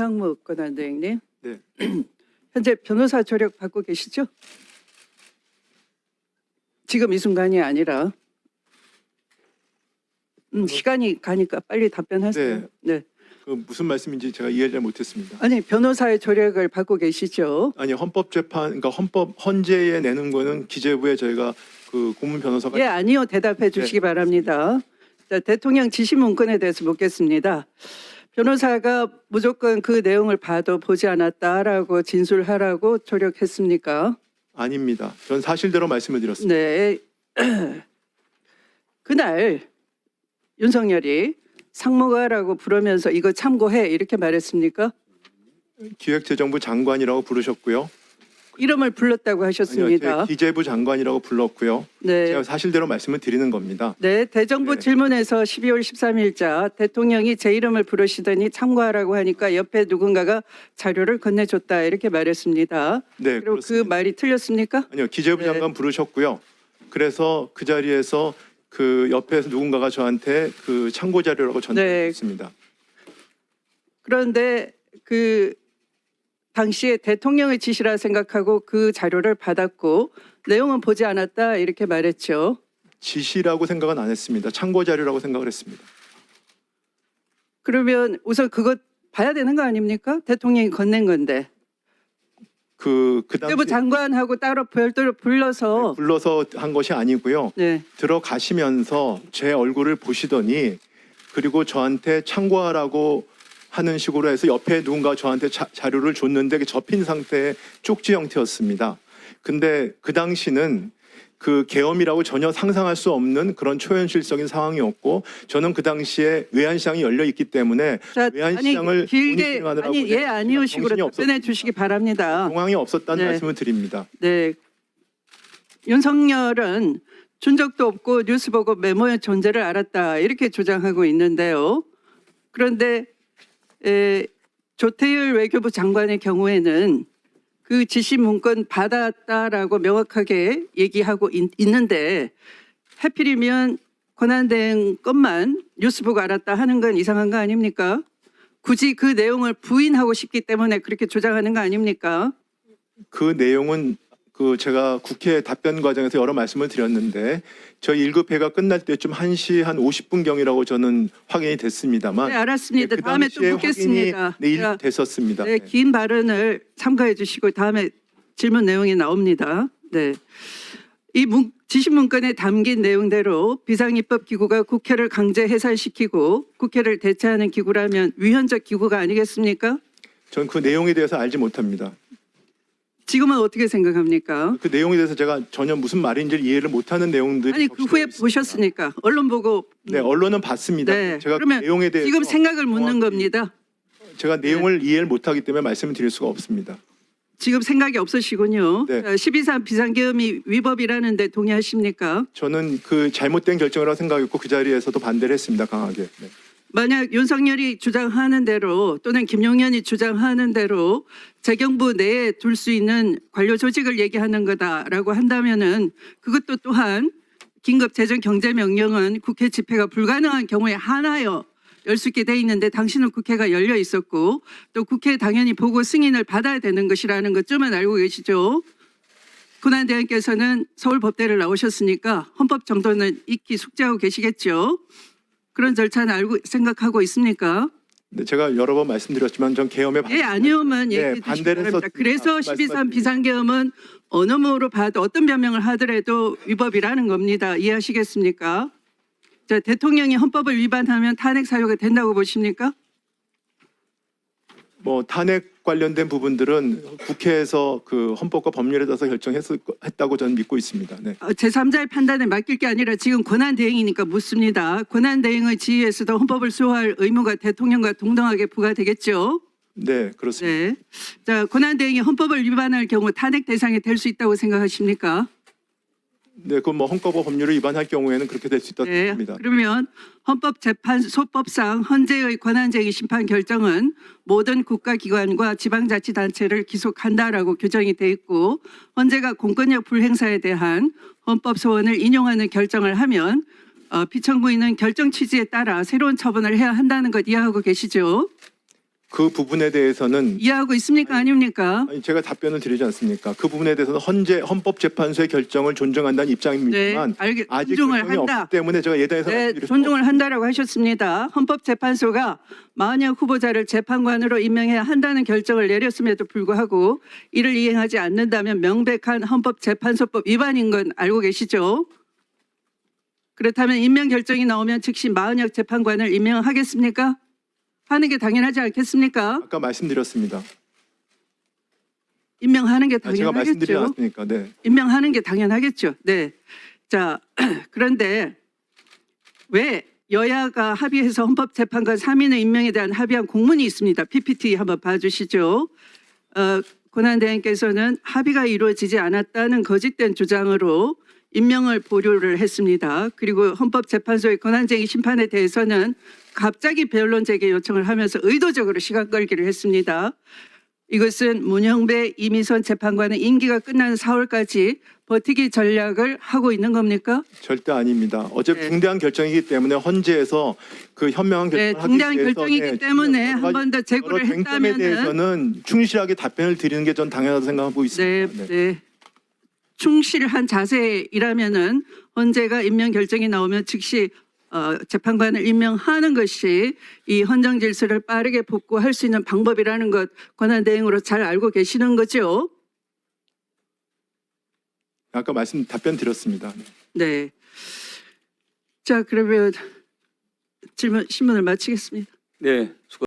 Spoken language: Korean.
장무 권한대행님. 네. 현재 변호사 조력 받고 계시죠? 지금 이 순간이 아니라 시간이 가니까 빨리 답변하세요. 네. 그 무슨 말씀인지 제가 이해를 잘 못했습니다. 아니 변호사의 조력을 받고 계시죠? 아니 헌법재판 그러니까 헌재에 내는 거는 기재부에 저희가 그 고문 변호사가 예, 아니요. 대답해 주시기 바랍니다. 자, 대통령 지시 문건에 대해서 묻겠습니다. 변호사가 무조건 그 내용을 봐도 보지 않았다라고 진술하라고 조력했습니까? 아닙니다. 전 사실대로 말씀을 드렸습니다. 네. 그날 윤석열이 상무가라고 부르면서 이거 참고해 이렇게 말했습니까? 기획재정부 장관이라고 부르셨고요. 이름을 불렀다고 아니요, 하셨습니다. 제 기재부 장관이라고 불렀고요. 네. 제가 사실대로 말씀을 드리는 겁니다. 네, 대정부 네. 질문에서 12월 13일자 대통령이 제 이름을 부르시더니 참고하라고 하니까 옆에 누군가가 자료를 건네줬다 이렇게 말했습니다. 네, 그리고 그렇습니다. 그 말이 틀렸습니까? 아니요, 기재부 네. 장관 부르셨고요. 그래서 그 자리에서 그 옆에서 누군가가 저한테 그 참고 자료라고 전달했습니다. 그런데 그 당시에 대통령의 지시라 생각하고 그 자료를 받았고 내용은 보지 않았다 이렇게 말했죠. 지시라고 생각은 안 했습니다. 참고 자료라고 생각을 했습니다. 그러면 우선 그것 봐야 되는 거 아닙니까? 대통령이 건넨 건데. 그 국토부 당시 장관하고 따로 별도로 불러서 불러서 한 것이 아니고요. 네. 들어가시면서 제 얼굴을 보시더니 그리고 저한테 참고하라고 하는 식으로 해서 옆에 누군가 저한테 자료를 줬는데 접힌 상태의 쪽지 형태였습니다. 근데 그 당시는 그 계엄이라고 전혀 상상할 수 없는 그런 초현실적인 상황이었고 저는 그 당시에 외환시장이 열려 있기 때문에 자, 외환시장을 길게 모니터링하느라고 아니 예 아니오식으로 정신이 답변해 주시기 바랍니다. 상황이 없었다는 네. 말씀을 드립니다. 네. 윤석열은 준 적도 없고 뉴스 보고 메모의 존재를 알았다 이렇게 주장하고 있는데요. 그런데 조태열 외교부 장관의 경우에는 그 지시 문건 받았다라고 명확하게 얘기하고 있는데 하필이면 권한대행 것만 뉴스 보고 알았다 하는 건 이상한 거 아닙니까? 굳이 그 내용을 부인하고 싶기 때문에 그렇게 주장하는 거 아닙니까? 그 내용은 그 제가 국회 답변 과정에서 여러 말씀을 드렸는데 저희 1급회가 끝날 때쯤 1시 한 50분경이라고 저는 확인이 됐습니다만 네, 알았습니다. 그 다음에 또 당시에 묻겠습니다. 확인이 제가 됐었습니다. 네, 긴 발언을 참고해 주시고 다음에 질문 내용이 나옵니다. 네. 이 지시 문건에 담긴 내용대로 비상입법기구가 국회를 강제 해산시키고 국회를 대체하는 기구라면 위헌적 기구가 아니겠습니까? 전 그 내용에 대해서 알지 못합니다. 지금은 어떻게 생각합니까? 그 내용에 대해서 제가 전혀 무슨 말인지를 이해를 못하는 내용들이 아니 그 후에 있습니다. 보셨으니까 언론 보고 네, 언론은 봤습니다. 네, 제가 그 그러면 내용에 대해서 지금 생각을 묻는 정확히 겁니다. 제가 내용을 이해를 못하기 때문에 말씀을 드릴 수가 없습니다. 지금 생각이 없으시군요. 네. 12.3 비상계엄이 위법이라는데 동의하십니까? 저는 그 잘못된 결정이라고 생각했고 그 자리에서도 반대를 했습니다. 강하게. 네. 만약 윤석열이 주장하는 대로 또는 김용현이 주장하는 대로 재경부 내에 둘 수 있는 관료 조직을 얘기하는 거다라고 한다면은 그것도 또한 긴급 재정 경제 명령은 국회 집회가 불가능한 경우에 하나여 열 수 있게 돼 있는데 당신은 국회가 열려 있었고 또 국회 당연히 보고 승인을 받아야 되는 것이라는 것쯤은 알고 계시죠? 권한대행께서는 서울법대를 나오셨으니까 헌법 정도는 익히 숙지하고 계시겠죠? 그런 절차는 알고 생각하고 있습니까? 네, 제가 여러 번 말씀드렸지만 전 계엄에 예, 아니오면 얘기해 주시기 반대를 바랍니다. 했었. 그래서 12.3 비상계엄은 어느 모로 봐도 어떤 변명을 하더라도 위법이라는 겁니다. 이해하시겠습니까? 자, 대통령이 헌법을 위반하면 탄핵 사유가 된다고 보십니까? 뭐 탄핵 관련된 부분들은 국회에서 그 헌법과 법률에 따라서 결정했다고 저는 믿고 있습니다. 네. 제3자의 판단에 맡길 게 아니라 지금 권한대행이니까 묻습니다. 권한대행의 지휘에서도 헌법을 수호할 의무가 대통령과 동등하게 부과되겠죠? 네, 그렇습니다. 네. 자, 권한대행이 헌법을 위반할 경우 탄핵 대상이 될 수 있다고 생각하십니까? 네, 그 뭐 헌법과 법률을 위반할 경우에는 그렇게 될 수 있다고 네. 봅니다. 그러면 헌법재판소법상 헌재의 권한쟁의 심판 결정은 모든 국가기관과 지방자치단체를 기속한다라고 규정이 돼 있고 헌재가 공권력 불행사에 대한 헌법 소원을 인용하는 결정을 하면 피청구인은 결정 취지에 따라 새로운 처분을 해야 한다는 것 이해하고 계시죠? 그 부분에 대해서는 이해하고 있습니까? 아닙니까? 아니, 제가 답변을 드리지 않습니까? 그 부분에 대해서는 헌법재판소의 결정을 존중한다는 네, 입장입니다만 아직 존중을 결정이 한다. 없기 때문에 제가 예단해서 네, 말씀드릴 수 존중을 한다라고 하셨습니다. 헌법재판소가 만약 후보자를 재판관으로 임명해야 한다는 결정을 내렸음에도 불구하고 이를 이행하지 않는다면 명백한 헌법재판소법 위반인 건 알고 계시죠? 그렇다면 임명 결정이 나오면 즉시 마은혁 재판관을 임명하겠습니까? 하는 게 당연하지 않겠습니까? 아까 말씀드렸습니다. 임명하는 게 제가 말씀드리지 당연하겠죠. 않았습니까? 네. 임명하는 게 당연하겠죠. 네. 자, 그런데 왜 여야가 합의해서 헌법재판관 3인의 임명에 대한 합의한 공문이 있습니다. PPT 한번 봐주시죠. 권한대행께서는 합의가 이루어지지 않았다는 거짓된 주장으로 임명을 보류를 했습니다. 그리고 헌법재판소의 권한쟁의 심판에 대해서는 갑자기 변론 재개 요청을 하면서 의도적으로 시간 끌기를 했습니다. 이것은 문형배 이미선 재판관의 임기가 끝나는 4월까지 버티기 전략을 하고 있는 겁니까? 절대 아닙니다. 어제 네. 중대한 결정이기 때문에 헌재에서 그 현명한 네, 결정을 중대한 하기 위해서 결정이기 때문에 한 번 더 여러 재고를 쟁점에 했다면은 대해서는 충실하게 답변을 드리는 게 전 당연하다고 생각하고 네, 있습니다. 네. 충실한 자세이라면은 헌재가 임명 결정이 나오면 즉시 재판관을 임명하는 것이 이 헌정 질서를 빠르게 복구할 수 있는 방법이라는 것 권한대행으로 잘 알고 계시는 거죠? 아까 답변 드렸습니다. 네. 자, 그러면 신문을 마치겠습니다. 네,